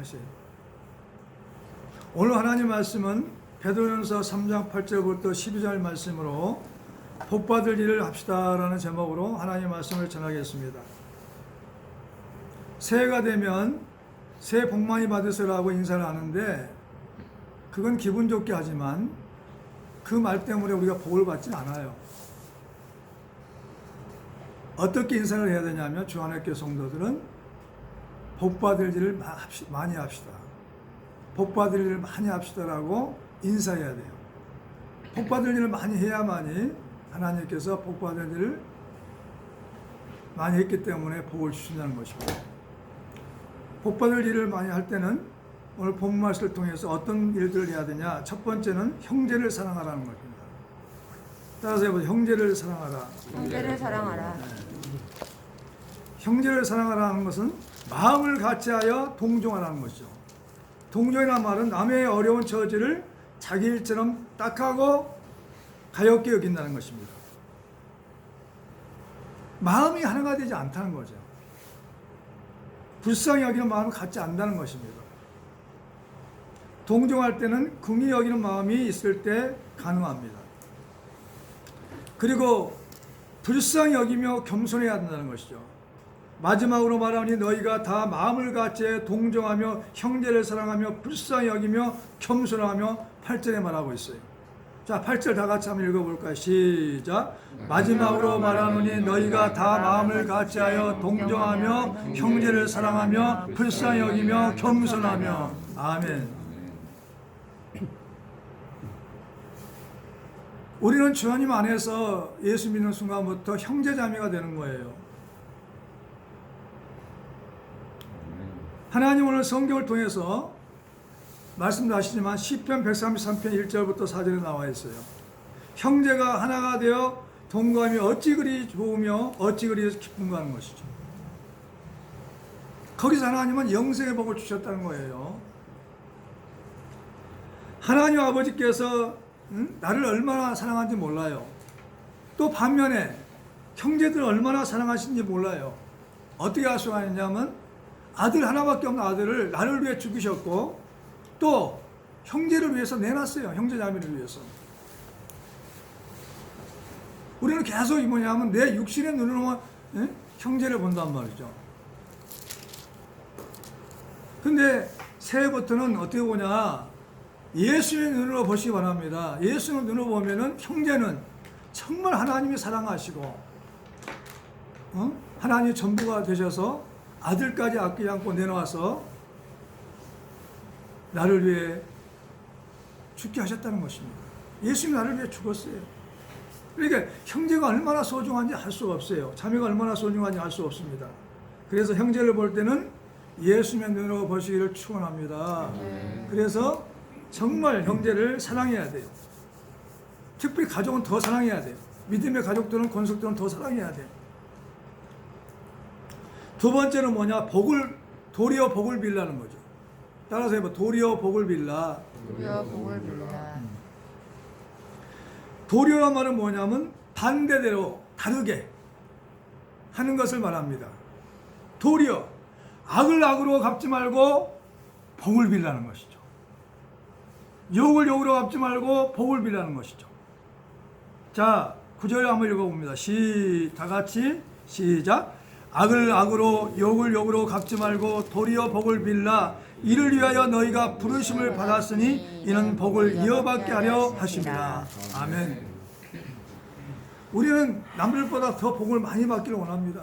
하세요. 오늘 하나님 말씀은 베드로전서 3장 8절부터 12절 말씀으로 복받을 일을 합시다라는 제목으로 하나님 말씀을 전하겠습니다. 새해가 되면 새해 복 많이 받으세요라고 인사를 하는데 그건 기분 좋게 하지만 그 말 때문에 우리가 복을 받지 않아요. 어떻게 인사를 해야 되냐면 주안의교회 성도들은 복받을 일을 많이 합시다. 복받을 일을 많이 합시다라고 인사해야 돼요. 복받을 일을 많이 해야만이 하나님께서 복받을 일을 많이 했기 때문에 복을 주신다는 것입니다. 복받을 일을 많이 할 때는 오늘 본 말씀을 통해서 어떤 일들을 해야 되냐. 첫 번째는 형제를 사랑하라는 것입니다. 따라서 해보세요. 형제를 사랑하라. 형제를 사랑하라. 네. 형제를 사랑하라는 것은 마음을 같이하여 동정하라는 것이죠. 동정이라는 말은 남의 어려운 처지를 자기 일처럼 딱하고 가볍게 여긴다는 것입니다. 마음이 하나가 되지 않다는 거죠. 불쌍히 여기는 마음을 갖지 않는다는 것입니다. 동정할 때는 긍휼히 여기는 마음이 있을 때 가능합니다. 그리고 불쌍히 여기며 겸손해야 한다는 것이죠. 마지막으로 말하니 너희가 다 마음을 같이 동정하며 형제를 사랑하며 불쌍히 여기며 겸손하며 8절에 말하고 있어요. 자, 8절 다 같이 한번 읽어볼까요? 시작. 마지막으로 말하노니 너희가 다 마음을 같이하여 동정하며 형제를 사랑하며 불쌍히 여기며 겸손하며. 아멘. 우리는 주님 안에서 예수 믿는 순간부터 형제자매가 되는 거예요. 하나님 오늘 성경을 통해서 말씀도 하시지만 시편 133편 1절부터 4절에 나와 있어요. 형제가 하나가 되어 동거하며 어찌 그리 좋으며 어찌 그리 기쁜가 하는 것이죠. 거기서 하나님은 영생의 복을 주셨다는 거예요. 하나님 아버지께서 나를 얼마나 사랑하는지 몰라요. 또 반면에 형제들을 얼마나 사랑하시는지 몰라요. 어떻게 알 수가 있냐면 아들 하나밖에 없는 아들을 나를 위해 죽이셨고 또 형제를 위해서 내놨어요. 형제자매를 위해서. 우리는 계속 이 뭐냐면 내 육신의 눈으로만 형제를 본단 말이죠. 근데 새해부터는 어떻게 보냐, 예수의 눈으로 보시기 바랍니다. 예수의 눈으로 보면은 형제는 정말 하나님이 사랑하시고 하나님의 전부가 되셔서 아들까지 아끼지 않고 내놓아서 나를 위해 죽게 하셨다는 것입니다. 예수님이 나를 위해 죽었어요. 그러니까 형제가 얼마나 소중한지 알 수가 없어요. 자매가 얼마나 소중한지 알 수 없습니다. 그래서 형제를 볼 때는 예수님의 눈으로 보시기를 축원합니다. 그래서 정말 형제를 사랑해야 돼요. 특별히 가족은 더 사랑해야 돼요. 믿음의 가족들은 권속들은 더 사랑해야 돼요. 두 번째는 뭐냐? 도리어 복을 빌라는 거죠. 따라서 해봐. 도리어 복을 빌라. 도리어 복을 빌라. 도리어란 말은 뭐냐면 반대대로 다르게 하는 것을 말합니다. 도리어 악을 악으로 갚지 말고 복을 빌라는 것이죠. 욕을 욕으로 갚지 말고 복을 빌라는 것이죠. 자, 9절 한번 읽어봅니다. 다 같이 시작. 악을 악으로 욕을 욕으로 갚지 말고 도리어 복을 빌라. 이를 위하여 너희가 부르심을 받았으니 이는 복을 이어받게 하려 하십니다. 아멘. 우리는 남들보다 더 복을 많이 받기를 원합니다.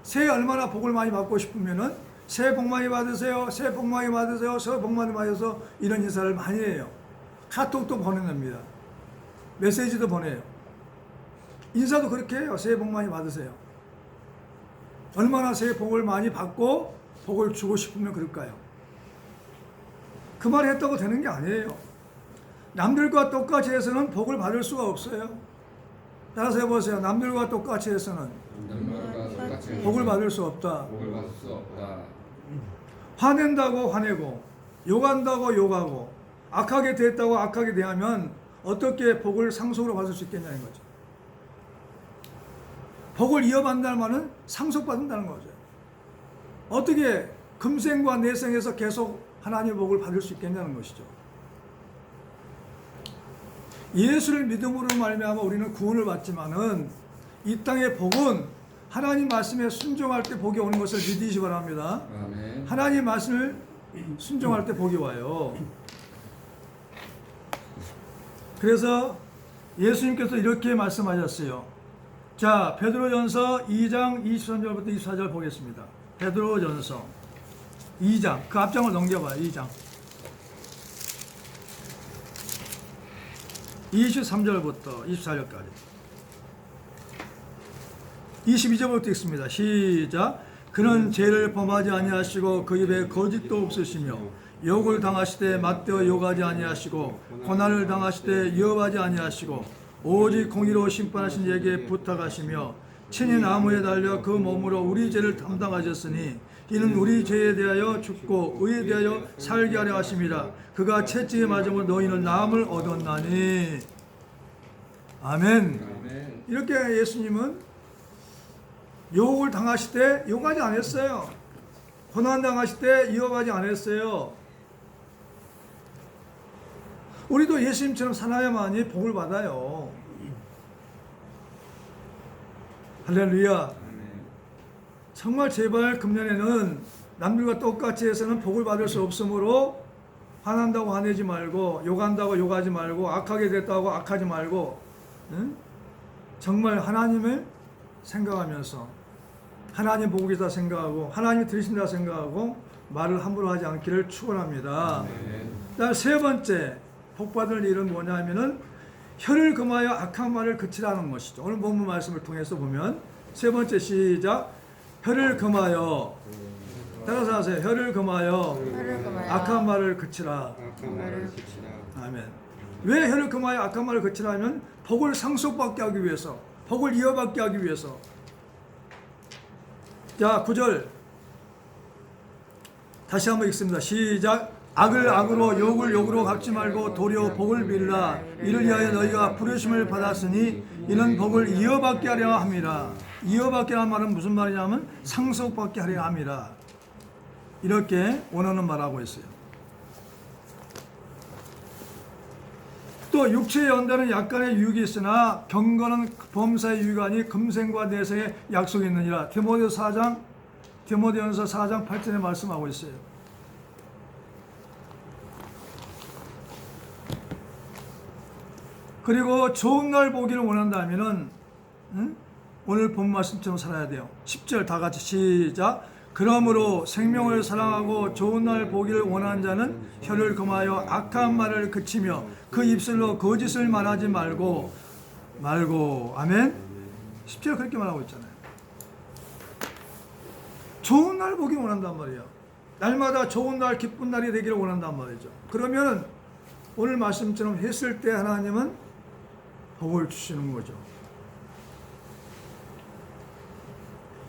새해 얼마나 복을 많이 받고 싶으면은 새해 복 많이 받으세요. 새해 복 많이 받으세요. 새해 복 많이 받으셔서 이런 인사를 많이 해요. 카톡도 보내냅니다. 메시지도 보내요. 인사도 그렇게 해요. 새해 복 많이 받으세요. 얼마나 새해 복을 많이 받고 복을 주고 싶으면 그럴까요? 그 말을 했다고 되는 게 아니에요. 남들과 똑같이 해서는 복을 받을 수가 없어요. 따라서 해보세요. 남들과 똑같이 해서는 복을 받을 수 없다. 화낸다고 화내고 욕한다고 욕하고 악하게 대했다고 악하게 대하면 어떻게 복을 상속으로 받을 수 있겠냐는 거죠. 복을 이어받는다는 말은 상속받는다는 거죠. 어떻게 금생과 내생에서 계속 하나님의 복을 받을 수 있겠냐는 것이죠. 예수를 믿음으로 말미암아 우리는 구원을 받지만은 이 땅의 복은 하나님 말씀에 순종할 때 복이 오는 것을 믿으시기 바랍니다. 아멘. 하나님 말씀을 순종할 때 복이 와요. 그래서 예수님께서 이렇게 말씀하셨어요. 자, 베드로전서 2장 23절부터 24절 보겠습니다. 베드로전서 2장, 그 앞장을 넘겨봐요. 2장 23절부터 24절까지 22절부터 읽습니다. 시작. 그는 죄를 범하지 아니하시고 그 입에 거짓도 없으시며 욕을 당하시되 맞대어 욕하지 아니하시고 고난을 당하시되 위협하지 아니하시고 오직 공의로 심판하신 이에게 부탁하시며 친히 나무에 달려 그 몸으로 우리 죄를 담당하셨으니 이는 우리 죄에 대하여 죽고 의에 대하여 살게 하려 하심이라. 그가 채찍에 맞음으로 너희는 나음을 얻었나니. 아멘. 아멘. 이렇게 예수님은 욕을 당하실 때 욕하지 않았어요. 고난 당하실 때 위협하지 않았어요. 우리도 예수님처럼 살아야만이 복을 받아요. 할렐루야. 아멘. 정말 제발 금년에는 남들과 똑같이 해서는 복을 받을 수 없으므로 화난다고 화내지 말고 욕한다고 욕하지 말고 악하게 됐다고 악하지 말고, 응? 정말 하나님을 생각하면서 하나님 보고 계시다 생각하고 하나님이 들으신다 생각하고 말을 함부로 하지 않기를 축원합니다. 아멘. 그다음 세 번째 복 받을 일은 뭐냐면은 혀를 금하여 악한 말을 그치라는 것이죠. 오늘 본문 말씀을 통해서 보면 세 번째 시작. 혀를 금하여, 따라서 하세요. 혀를 금하여 혀를 금하여 악한 말을 그치라. 악한 말을 그치라. 아멘. 왜 혀를 금하여 악한 말을 그치라 하면 복을 상속받게 하기 위해서, 복을 이어받게 하기 위해서. 자, 9절 다시 한번 읽습니다. 시작. 악을 악으로 욕을 욕으로 갚지 말고 도리어 복을 빌라. 이를 위하여 너희가 부르심을 받았으니 이는 복을 이어받게 하려 함이라. 이어받게 하는 말은 무슨 말이냐면 상속받게 하려 함이라. 이렇게 원어는 말하고 있어요. 또 육체의 연단은 약간의 유익이 있으나 경건은 범사의 유익이 아니 금생과 내생의 약속이 있느니라. 디모데전서 4장 8절에 말씀하고 있어요. 그리고 좋은 날 보기를 원한다면은, 응? 오늘 본 말씀처럼 살아야 돼요. 10절 다 같이 시작. 그러므로 생명을 사랑하고 좋은 날 보기를 원하는 자는 혀를 금하여 악한 말을 그치며 그 입술로 거짓을 말하지 말고. 아멘. 10절 그렇게 말하고 있잖아요. 좋은 날 보기 원한단 말이에요. 날마다 좋은 날, 기쁜 날이 되기를 원한단 말이죠. 그러면 오늘 말씀처럼 했을 때 하나님은 복을 주시는 거죠.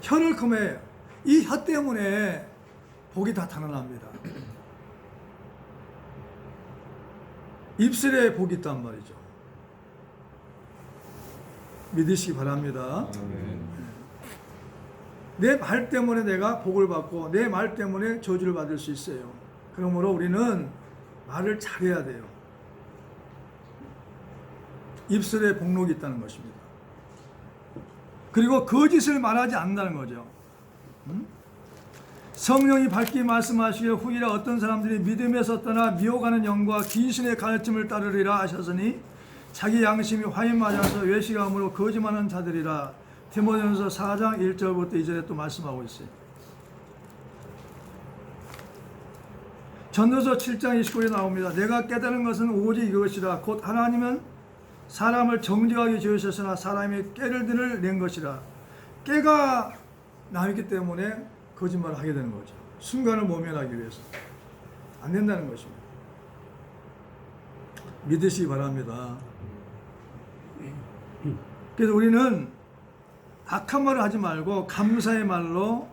혀를 금해요. 이 혀 때문에 복이 다 탄원합니다. 입술에 복이 있단 말이죠. 믿으시기 바랍니다. 아멘. 내 말 때문에 내가 복을 받고 내 말 때문에 저주를 받을 수 있어요. 그러므로 우리는 말을 잘해야 돼요. 입술에 복록이 있다는 것입니다. 그리고 거짓을 말하지 않는다는 거죠. 성령이 밝게 말씀하시기를 후이라 어떤 사람들이 믿음에서 떠나 미혹하는 영과 귀신의 가르침을 따르리라 하셨으니 자기 양심이 화인 맞아서 외식함으로 거짓하는 자들이라. 디모데전서 4장 1절부터 2절에 또 말씀하고 있어요. 전도서 7장 29절에 나옵니다. 내가 깨달은 것은 오직 이것이라. 곧 하나님은 사람을 정직하게 지으셨으나 사람이 깨를 들을 낸 것이라. 깨가 나있기 때문에 거짓말을 하게 되는 거죠. 순간을 모면하기 위해서. 안 된다는 것입니다. 믿으시기 바랍니다. 그래서 우리는 악한 말을 하지 말고 감사의 말로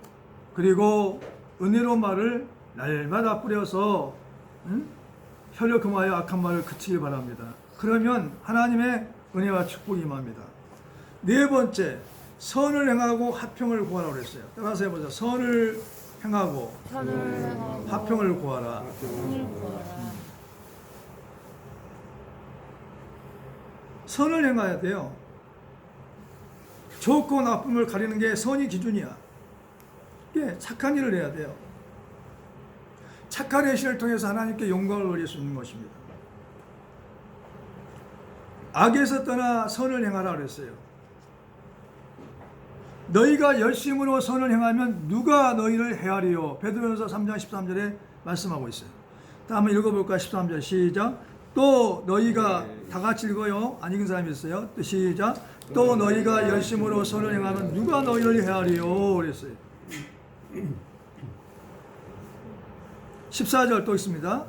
그리고 은혜로운 말을 날마다 뿌려서 혀를 금하여 악한 말을 그치기 바랍니다. 그러면 하나님의 은혜와 축복이 임합니다. 네 번째, 선을 행하고 화평을 구하라고 그랬어요. 따라서 해보자. 선을 행하고 선을 행하고 화평을 구하라. 선을 구하라. 선을 행해야 돼요. 좋고 나쁨을 가리는 게 선이 기준이야. 예, 착한 일을 해야 돼요. 착한 행실을 통해서 하나님께 영광을 올릴 수 있는 것입니다. 악에서 떠나 선을 행하라 그랬어요. 너희가 열심으로 선을 행하면 누가 너희를 헤아리요? 베드로전서 3장 13절에 말씀하고 있어요. 다 한번 읽어볼까요? 13절 시작. 또 너희가 다 같이 읽어요. 안 읽은 사람이 있어요. 또 시작. 또 너희가 열심으로 선을 행하면 누가 너희를 헤아리요? 그랬어요. 14절 또 있습니다.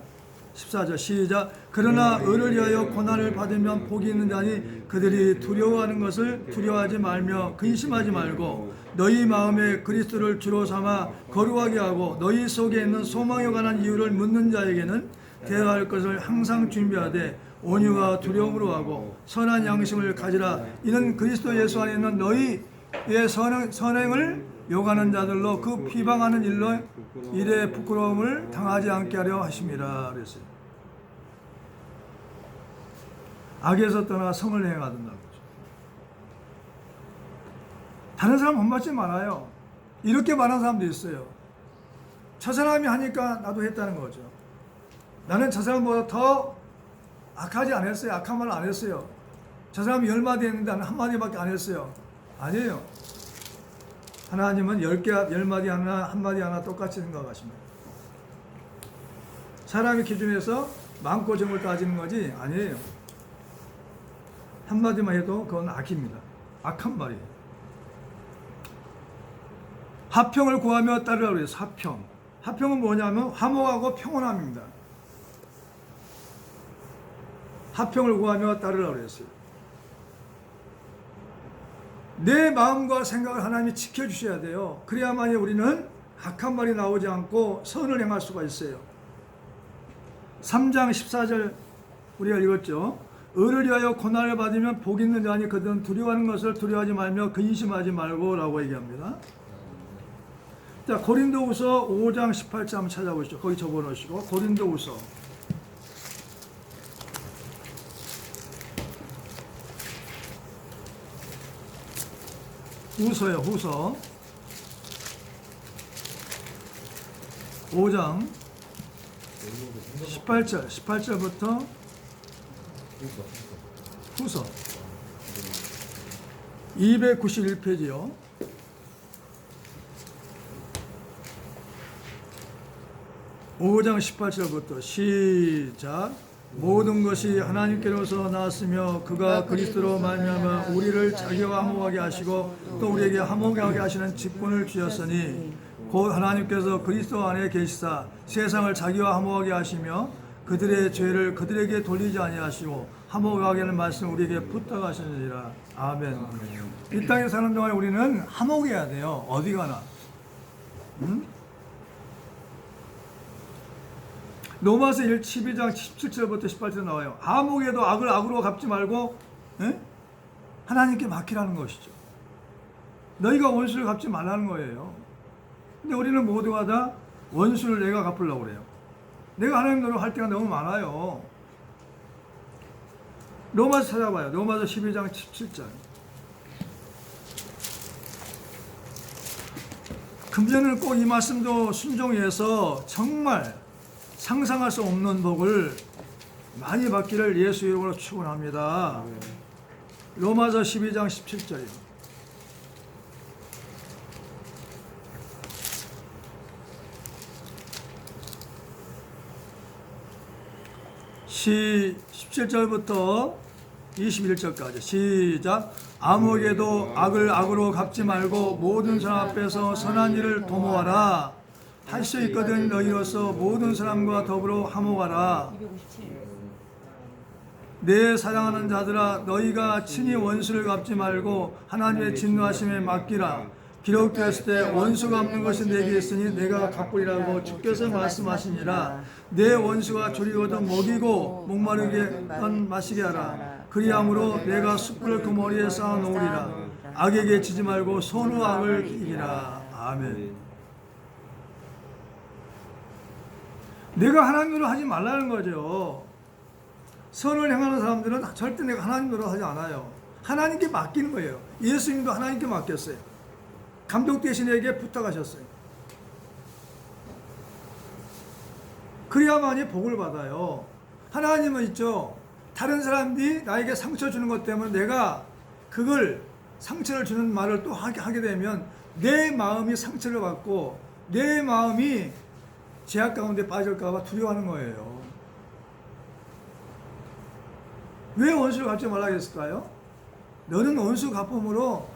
14절 시작. 그러나 의를 위하여 고난을 받으면 복이 있는 자니 그들이 두려워하는 것을 두려워하지 말며 근심하지 말고 너희 마음에 그리스도를 주로 삼아 거룩하게 하고 너희 속에 있는 소망에 관한 이유를 묻는 자에게는 대화할 것을 항상 준비하되 온유와 두려움으로 하고 선한 양심을 가지라. 이는 그리스도 예수 안에 있는 너희의 선행을 요구하는 자들로 그 비방하는 일에 부끄러움을 당하지 않게 하려 하심이라 그랬어요. 악에서 떠나 성을 행해야 된다고. 다른 사람 본받지 말아요. 이렇게 말하는 사람도 있어요. 저 사람이 하니까 나도 했다는 거죠. 나는 저 사람보다 더 악하지 않았어요. 악한 말을 안 했어요. 저 사람이 10마디 했는데 나는 한마디밖에 안 했어요. 아니에요. 하나님은 10마디 하나, 한마디 하나 똑같이 생각하십니다. 사람의 기준에서 많고 적을 따지는 거지 아니에요. 한마디만 해도 그건 악입니다. 악한 말이에요. 화평을 구하며 따르라고 그래요. 화평. 화평은 뭐냐면 화목하고 평온함입니다. 화평을 구하며 따르라고 그랬어요. 내 마음과 생각을 하나님이 지켜주셔야 돼요. 그래야만이 우리는 악한 말이 나오지 않고 선을 행할 수가 있어요. 3장 14절 우리가 읽었죠. 의를 위하여 고난을 받으면 복 있는 자니 그들은 두려워하는 것을 두려워하지 말며 근심하지 말고 라고 얘기합니다. 자, 고린도후서 5장 18절 한번 찾아보시죠. 거기 접어놓으시고 고린도후서 후서요. 후서 5장 18절부터 후서 291페이지요. (5장 18절부터) 시작. 모든 것이 하나님께로서 나왔으며 그가 그리스도로 말미암아 우리를 자기와 화목하게 하시고 또 우리에게 화목하게 하시는 직분을 주셨으니 곧 하나님께서 그리스도 안에 계시사 세상을 자기와 화목하게 하시며 그들의 죄를 그들에게 돌리지 아니하시고 화목하게 하는 말씀 우리에게 부탁하시느니라. 아멘. 이 땅에 사는 동안 우리는 화목해야 돼요. 어디 가나. 로마서 12장 17절부터 18절 나와요. 아무에도 악을 악으로 갚지 말고 하나님께 맡기라는 것이죠. 너희가 원수를 갚지 말라는 거예요. 근데 우리는 모두가 다 원수를 내가 갚으려고 그래요. 내가 하나님 노릇할 때가 너무 많아요. 로마서 찾아봐요. 로마서 12장 17절. 금년은 꼭 이 말씀도 순종해서 정말 상상할 수 없는 복을 많이 받기를 예수 이름으로 축원합니다. 로마서 12장 17절이요. 시 17절부터 21절까지 시작. 아무에게도 악을 악으로 갚지 말고 모든 사람 앞에서 선한 일을 도모하라. 할 수 있거든 너희로서 모든 사람과 더불어 화목하라. 내 사랑하는 자들아 너희가 친히 원수를 갚지 말고 하나님의 진노하심에 맡기라. 기록되었을 때 원수 갚는 것이 내게 있으니 내가 갚으리라고 주께서 말씀하시니라. 내 원수가 줄이거든 먹이고 목마르게 마시게 하라. 그리함으로 내가 숯불을 그 머리에 쌓아 놓으리라. 악에게 지지 말고 손으로 악을 이기라. 아멘. 내가 하나님 노릇 하지 말라는 거죠. 선을 행하는 사람들은 절대 내가 하나님 노릇 하지 않아요. 하나님께 맡기는 거예요. 예수님도 하나님께 맡겼어요. 감독 대신에게 부탁하셨어요. 그래야만이 복을 받아요. 하나님은 있죠. 다른 사람들이 나에게 상처 주는 것 때문에 내가 그걸 상처를 주는 말을 또 하게 되면 내 마음이 상처를 받고 내 마음이 제약 가운데 빠질까 봐 두려워하는 거예요. 왜 원수를 갚지 말라 했을까요? 너는 원수 갚음으로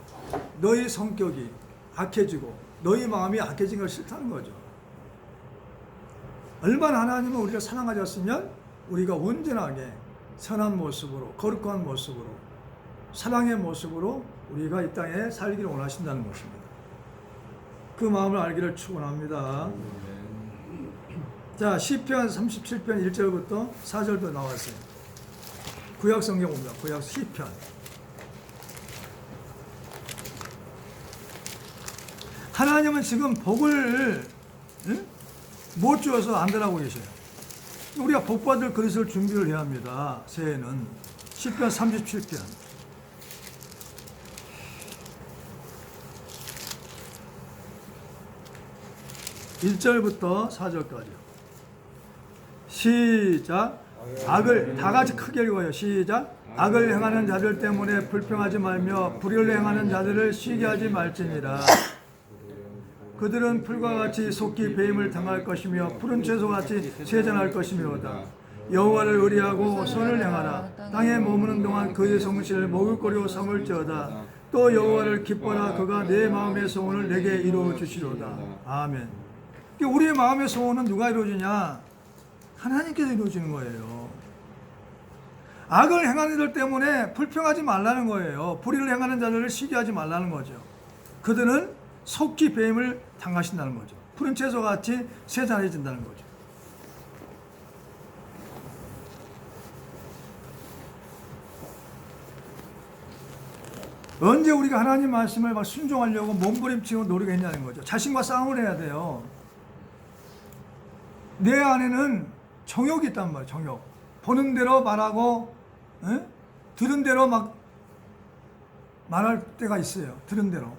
너희 성격이 악해지고 너희 마음이 악해진 걸 싫다는 거죠. 얼마나 하나님은 우리를 사랑하셨으면 우리가 온전하게 선한 모습으로 거룩한 모습으로 사랑의 모습으로 우리가 이 땅에 살기를 원하신다는 것입니다. 그 마음을 알기를 축원합니다. 자, 시편 37편 1절부터 4절도 나왔어요. 구약 성경 옵니다. 구약 시편. 하나님은 지금 복을 못 주어서 안달하고 계셔요. 우리가 복 받을 그릇을 준비를 해야 합니다. 새해는 시편 37편. 1절부터 4절까지요. 시작. 악을 다 같이 크게 읽어요. 시작. 악을 행하는 자들 때문에 불평하지 말며 불의를 행하는 자들을 쉬게 하지 말지니라. 그들은 풀과 같이 속기 배임을 당할 것이며 푸른 채소같이 세잔할 것이며로다. 여호와를 의리하고 선을 행하라. 땅에 머무는 동안 그의 성실을 먹을거리로 삼을지어다. 또 여호와를 기뻐라. 그가 내 마음의 소원을 내게 이루어 주시로다. 아멘. 우리의 마음의 소원은 누가 이루어지냐? 하나님께서 이루어지는 거예요. 악을 행하는 자들 때문에 불평하지 말라는 거예요. 불의를 행하는 자들을 시기하지 말라는 거죠. 그들은 속기 배임을 당하신다는 거죠. 푸른 채소같이 세잔해진다는 거죠. 언제 우리가 하나님 말씀을 막 순종하려고 몸부림치고 노력했냐는 거죠. 자신과 싸움을 해야 돼요. 내 안에는 정욕이 있단 말이에요. 정욕. 보는 대로 말하고 들은 대로 막 말할 때가 있어요. 들은 대로.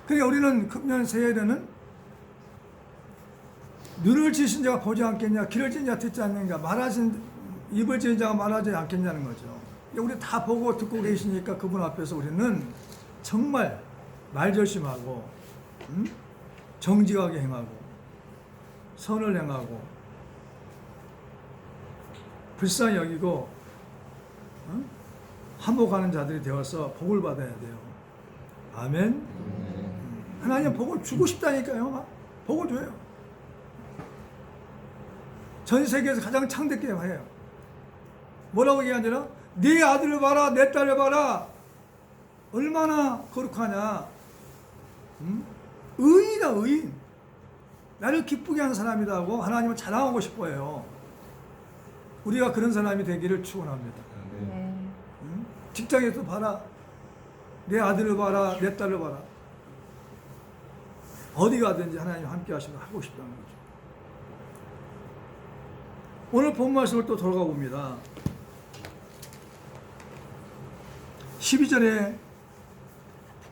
그러니까 우리는 금년 새해에는 눈을 지신 자가 보지 않겠냐, 귀를 지신 자가 듣지 않는가, 말하신 입을 지신 자가 말하지 않겠냐는 거죠. 우리 다 보고 듣고 계시니까 그분 앞에서 우리는 정말 말조심하고 정직하게 행하고 선을 행하고 불쌍히 여기고 화목하는 자들이 되어서 복을 받아야 돼요. 아멘. 하나님 복을 주고 싶다니까요. 복을 줘요. 전 세계에서 가장 창대하게 해요. 뭐라고 얘기하냐? 네 아들을 봐라, 내 딸을 봐라. 얼마나 거룩하냐. 의인이다, 의인. 나를 기쁘게 하는 사람이다 하고 하나님을 자랑하고 싶어요. 우리가 그런 사람이 되기를 축원합니다. 직장에서 봐라. 내 아들을 봐라, 내 딸을 봐라. 어디 가든지 하나님 함께 하시면 하고 싶다는 거죠. 오늘 본 말씀을 또 돌아가 봅니다. 12절에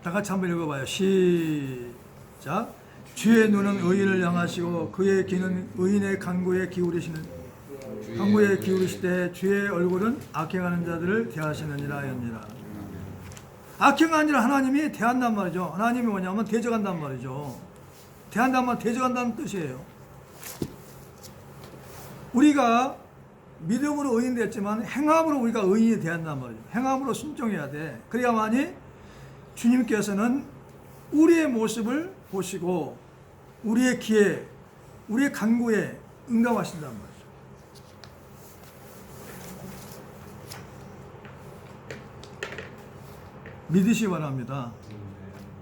다 같이 한번 읽어봐요. 시작. 주의 눈은 의인을 향하시고 그의 귀는 의인의 간구에 기울이시되 주의 얼굴은 악행하는 자들을 대하시느니라 하였니라. 악행하는 자를 하나님이 대한단 말이죠. 하나님이 뭐냐면 대적한단 말이죠. 대한단 말 대적한다는 뜻이에요. 우리가 믿음으로 의인 됐지만 행함으로 우리가 의인이 대한단 말이죠. 행함으로 순종해야 돼. 그래야만이 주님께서는 우리의 모습을 보시고 우리의 기에, 우리의 간구에 응답하신단 말이죠. 믿으시 바랍니다.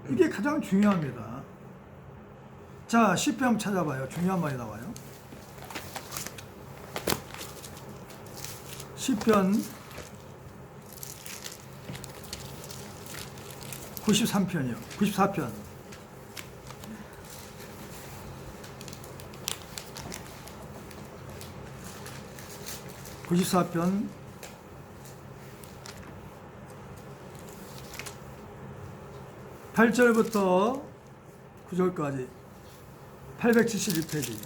이게 가장 중요합니다. 자, 시편 한번 찾아봐요. 중요한 말이 나와요. 시편 93편이요. 94편. 94편 8절부터 9절까지 871페이지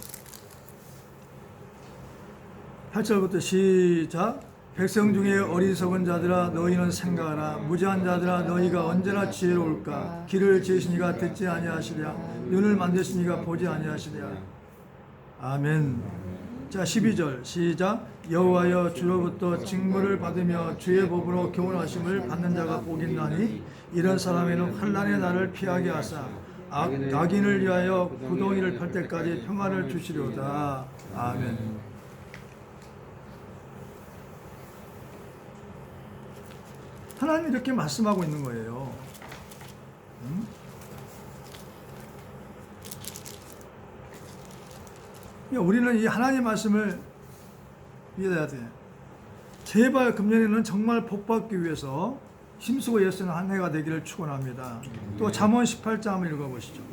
8절부터 시작. 백성 중에 어리석은 자들아 너희는 생각하라. 무지한 자들아 너희가 언제나 지혜로울까. 길을 지으시니가 듣지 아니하시랴. 눈을 만드시니가 보지 아니하시랴. 아멘. 자 12절 시작. 여호와여 주로부터 징벌을 받으며 주의 법으로 교훈하심을 받는 자가 복이 있나니 이런 사람에는 환난의 날을 피하게 하사 악인을 위하여 구덩이를 팔 때까지 평안을 주시려다. 아멘. 하나님이 이렇게 말씀하고 있는 거예요. 우리는 이 하나님 말씀을 믿어야 돼. 제발 금년에는 정말 복받기 위해서 힘쓰고 애쓰는 한 해가 되기를 축원합니다. 또 잠언 18장 한번 읽어보시죠.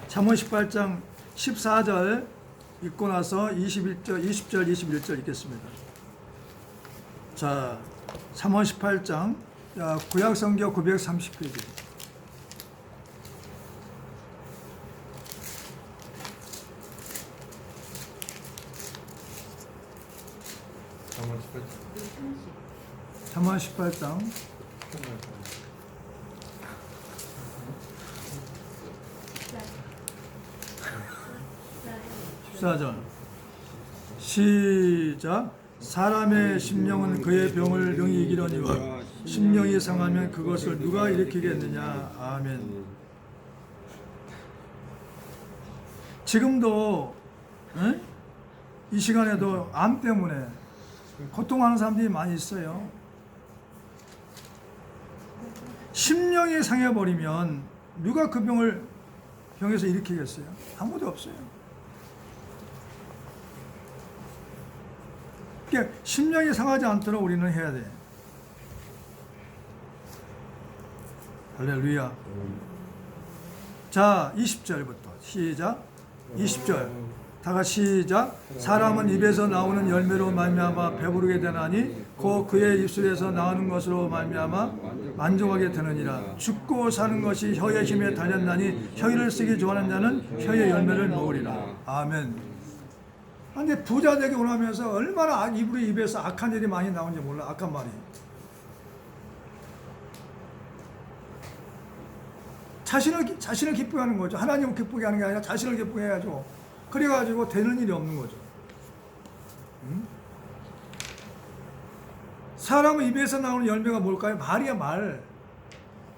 잠언 18장 14절 읽고 나서 21절, 20절, 21절 읽겠습니다. 자, 잠언 18장 구약성경 930페이지. 잠언 18장 14절 시작. 사람의 심령은 그의 병을 능히 이기려니와 심령이 상하면 그것을 누가 일으키겠느냐. 아멘. 지금도 이 시간에도 암 때문에 고통하는 사람들이 많이 있어요. 심령이 상해버리면 누가 그 병에서 일으키겠어요? 아무도 없어요. 그러니까 심령이 상하지 않도록 우리는 해야 돼. 할렐루야. 자, 20절부터 시작. 20절 다 같이 시작. 사람은 입에서 나오는 열매로 말미암아 배부르게 되나니 곧 그의 입술에서 나오는 것으로 말미암아 만족하게 되느니라. 죽고 사는 것이 혀의 힘에 달렸나니 혀를 쓰기 좋아하는 자는 혀의 열매를 먹으리라. 아멘. 근데 부자 되기 원하면서 얼마나 입에서 악한 일이 많이 나오는지 몰라. 악한 말이. 자신을 기쁘게 하는 거죠. 하나님을 기쁘게 하는 게 아니라 자신을 기쁘게 해가지고 그래가지고 되는 일이 없는 거죠. 사람은 입에서 나오는 열매가 뭘까요? 말이야, 말.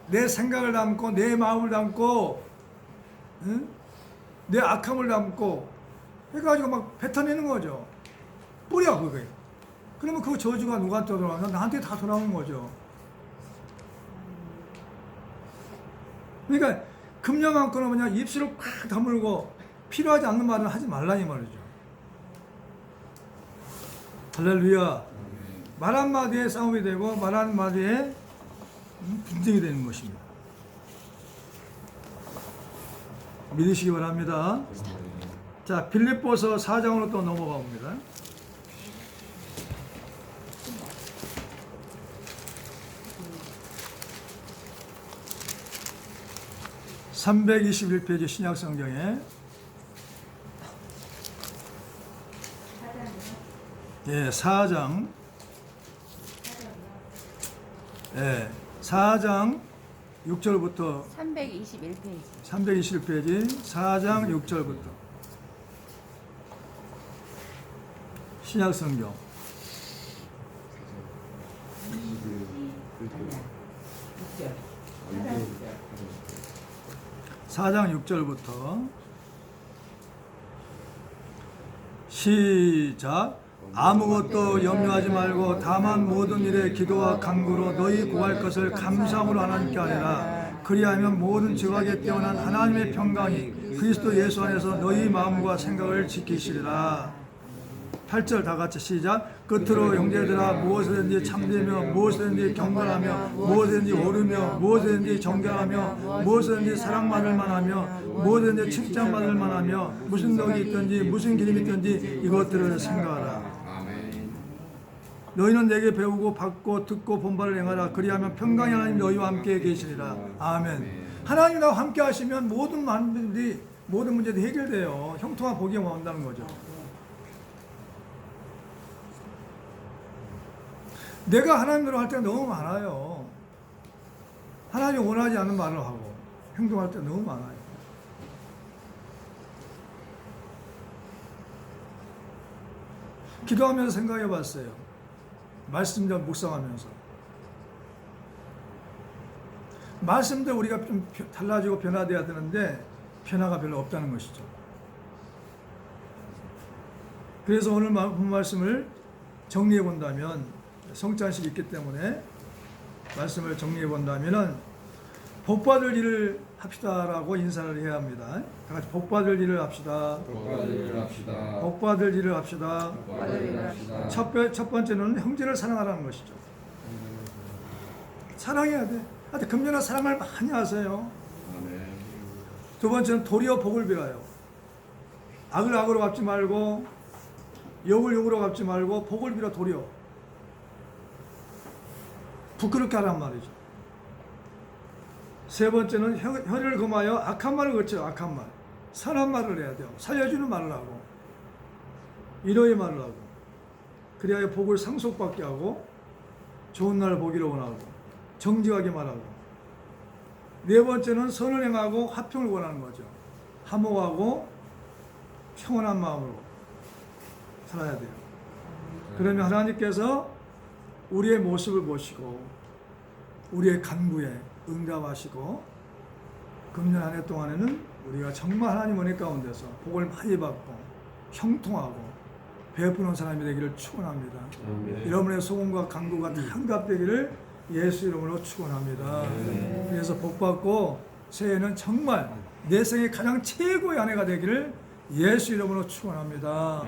내 생각을 담고 내 마음을 담고 내 악함을 담고 해가지고 막 뱉어내는 거죠. 뿌려 그게. 그러면 그 저주가 누구한테 돌아가면 나한테 다 돌아오는 거죠. 그러니까 금년만큼은 그냥 입술을 꽉 다물고 필요하지 않는 말은 하지 말라 이 말이죠. 할렐루야. 말 한마디에 싸움이 되고 말 한마디에 분쟁이 되는 것입니다. 믿으시기 바랍니다. 자, 빌립보서 4장으로 또 넘어가 봅니다. (321페이지) 신약성경에 4장 4장 6절부터 321페이지 321페이지 4장 6절부터 신약성경 4장 6절부터 시작. 아무것도 염려하지 말고 다만 모든 일에 기도와 간구로 너희 구할 것을 감사함으로 하나님께 하리라. 그리하면 모든 지각에 뛰어난 하나님의 평강이 그리스도 예수 안에서 너희 마음과 생각을 지키시리라. 8절 다 같이 시작. 끝으로 형제들아 무엇이든지 참되며 무엇이든지 경건하며 무엇이든지 오르며 무엇이든지 정결하며 무엇이든지 사랑받을 만하며 무엇이든지 칭찬받을 만하며 무슨 덕이 있든지 무슨 기름이 있든지 이것들을 생각하라. 아멘. 너희는 내게 배우고 받고 듣고 본바를 행하라. 그리하면 평강의 하나님 너희와 함께 계시리라. 아멘. 하나님 나와 함께 하시면 모든 문제도 해결돼요. 형통한 복이 온다는 거죠. 내가 하나님대로 할 때가 너무 많아요. 하나님 원하지 않는 말을 하고 행동할 때 너무 많아요. 기도하면서 생각해 봤어요. 말씀들 묵상하면서. 말씀들 우리가 좀 달라지고 변화돼야 되는데 변화가 별로 없다는 것이죠. 그래서 오늘 본 말씀을 정리해 본다면 성찬식이 있기 때문에 말씀을 정리해 본다면은 복받을 일을 합시다라고 인사를 해야 합니다. 다 같이 복받을 일을 합시다. 복받을 일을 합시다. 복받을 일을 합시다. 복받을 일을 합시다. 첫 번째는 형제를 사랑하라는 것이죠. 사랑해야 돼. 하여튼 금년에 사랑을 많이 하세요. 아멘. 두 번째는 도리어 복을 빌어요. 악을 악으로 갚지 말고 욕을 욕으로 갚지 말고 복을 빌어 도리어. 부끄럽게 하란 말이죠. 세 번째는 혀를 금하여 악한 말을 그쳐. 악한 말. 선한 말을 해야 돼요. 살려주는 말을 하고 위로의 말을 하고 그리하여 복을 상속받게 하고 좋은 날을 보기를 원하고 정직하게 말하고 네 번째는 선을 행하고 화평을 원하는 거죠. 화목하고 평온한 마음으로 살아야 돼요. 그러면 하나님께서 우리의 모습을 보시고 우리의 간구에 응답하시고 금년 한 해 동안에는 우리가 정말 하나님 은혜 가운데서 복을 많이 받고 형통하고 베푸는 사람이 되기를 축원합니다. 여러분의 소원과 간구가 다 응답되기를 예수 이름으로 축원합니다. 그래서 복 받고 새해는 정말 내 생의 가장 최고의 한 해가 되기를 예수 이름으로 축원합니다.